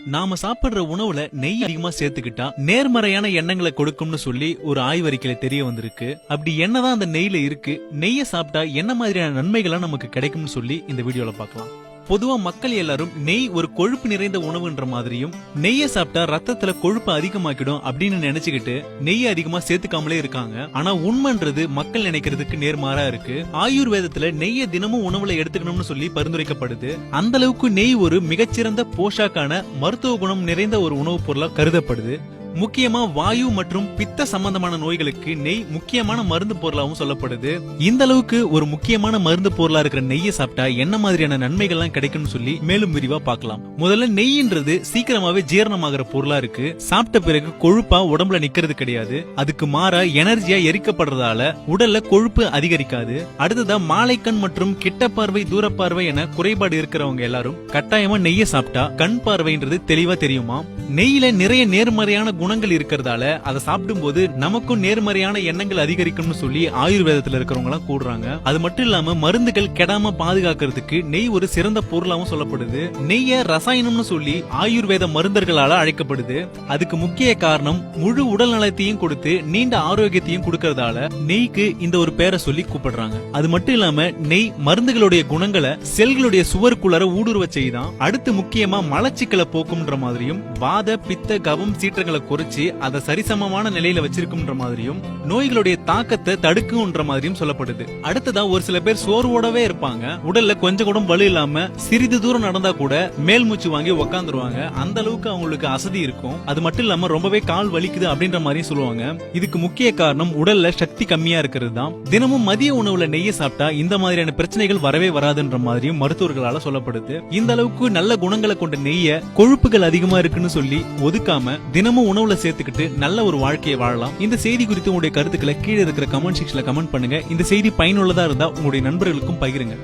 நாம சாப்பிடுற உணவுல நெய் அதிகமா சேர்த்துக்கிட்டா நேர்மறையான எண்ணங்களை கொடுக்கும்னு சொல்லி ஒரு ஆய்வறிக்கையில தெரிய வந்திருக்கு. அப்படி என்னதான் அந்த நெய்ல இருக்கு, நெய்யை சாப்பிட்டா என்ன மாதிரியான நன்மைகள்லாம் நமக்கு கிடைக்கும்னு சொல்லி இந்த வீடியோல பார்க்கலாம். பொதுவா மக்கள் எல்லாரும் நெய் ஒரு கொழுப்பு நிறைந்த உணவுன்ற மாதிரியும், நெய்யை சாப்பிட்டா ரத்தத்துல கொழுப்பு அதிகமாக்கிடும் அப்படின்னு நினைச்சுக்கிட்டு நெய்யை அதிகமா சேர்த்துக்காமலே இருக்காங்க. ஆனா உண்மைன்றது மக்கள் நினைக்கிறதுக்கு நேர்மாறா இருக்கு. ஆயுர்வேதத்துல நெய்யை தினமும் உணவுல எடுத்துக்கணும்னு சொல்லி பரிந்துரைக்கப்படுது. அந்த அளவுக்கு நெய் ஒரு மிகச்சிறந்த போஷாக்கான மருத்துவ குணம் நிறைந்த ஒரு உணவுப் பொருளா கருதப்படுது. முக்கியமா வாயு மற்றும் பித்த சம்பந்தமான நோய்களுக்கு நெய் முக்கியமான மருந்து பொருளாவும் சொல்லப்படுது. இந்த அளவுக்கு ஒரு முக்கியமான மருந்து பொருளா இருக்கிற நெய்யை சாப்பிட்டா என்ன மாதிரியான நன்மைகள்லாம் கிடைக்கும்னு சொல்லி மேலும் விரிவா பார்க்கலாம். முதல்ல நெய்ன்றது சீக்கிரமாவே ஜீரணமாகிற பொருளா இருக்கு. சாப்பிட்ட பிறகு கொழுப்பா உடம்புல நிக்கிறது கிடையாது. அதுக்கு மாறா எனர்ஜியா எரிக்கப்படுறதால உடல்ல கொழுப்பு அதிகரிக்காது. அடுத்ததா மாலைக்கண் மற்றும் கிட்ட பார்வை, தூர பார்வை என குறைபாடு இருக்கிறவங்க எல்லாரும் கட்டாயமா நெய்யை சாப்பிட்டா கண் பார்வைன்றது தெளிவா தெரியுமா. நெய்யில நிறைய நேர்மறையான குணங்கள் இருக்கிறதால அதை சாப்பிடும் போது நமக்கும் நேர்மறையான எண்ணங்கள் அதிகரிக்கும்னு சொல்லி ஆயுர்வேதத்துல இருக்கிறவங்க எல்லாம் கூடுறாங்க. அது மட்டும் இல்லாம மருந்துகள் கெடாம பாதுகாக்கிறதுக்கு நெய் ஒரு சிறந்த பொருளாவும் சொல்லப்படுது. நெய்ய ரசாயனம்னு சொல்லி ஆயுர்வேத மருந்தர்களால அழைக்கப்படுது. அதுக்கு முக்கிய காரணம் முழு உடல் நலத்தையும் கொடுத்து நீண்ட ஆரோக்கியத்தையும் கொடுக்கறதால நெய்க்கு இந்த ஒரு பேரை சொல்லி கூப்பிடுறாங்க. அது மட்டும் இல்லாம நெய் மருந்துகளுடைய குணங்களை செல்களுடைய சுவருக்குள்ளார ஊடுருவ செய்தான். அடுத்து முக்கியமா மலச்சிக்கலை போக்கும்ன்ற மாதிரியும், வாத பித்த கவம் சீற்றங்களை குறைச்சி அதை சரிசமமான நிலையில வச்சிருக்கும்ன்ற மாதிரியும், நோய்களுடைய தாக்கத்தை தடுக்கும்ன்ற மாதிரியும் சொல்லப்படுது. அடுத்ததா ஒரு சில பேர் சோர்வோடவே இருப்பாங்க. உடல்ல கொஞ்சம் கூட வலு இல்லாம சிறிது தூரம் நடந்தா கூட மேல் மூச்சு வாங்கி உக்காந்துருவாங்க. அந்த அளவுக்கு அவங்களுக்கு அசதி இருக்கும். அது மட்டும் இல்லாம ரொம்பவே கால் வலிக்குது அப்படின்ற மாதிரி சொல்லுவாங்க. இதுக்கு முக்கிய காரணம் உடல்ல சக்தி கம்மியா இருக்கிறது தான். தினமும் மதிய உணவுல நெய்யை சாப்பிட்டா இந்த மாதிரியான பிரச்சனைகள் வரவே வராதுன்ற மாதிரியும் மருத்துவர்களால சொல்லப்படுது. இந்த அளவுக்கு நல்ல குணங்களை கொண்ட நெய்ய கொழுப்புகள் அதிகமா இருக்குன்னு சொல்லி ஒதுக்காம தினமும் உணவுல சேர்த்துக்கிட்டு நல்ல ஒரு வாழ்க்கையை வாழலாம். இந்த செய்தி குறித்து உங்களுடைய கருத்துக்களை கீழே இருக்கிற கமெண்ட் செக்ஷன்ல கமெண்ட் பண்ணுங்க. இந்த செய்தி பயனுள்ளதா இருந்தா உங்களுடைய நண்பர்களுக்கும் பகிருங்க.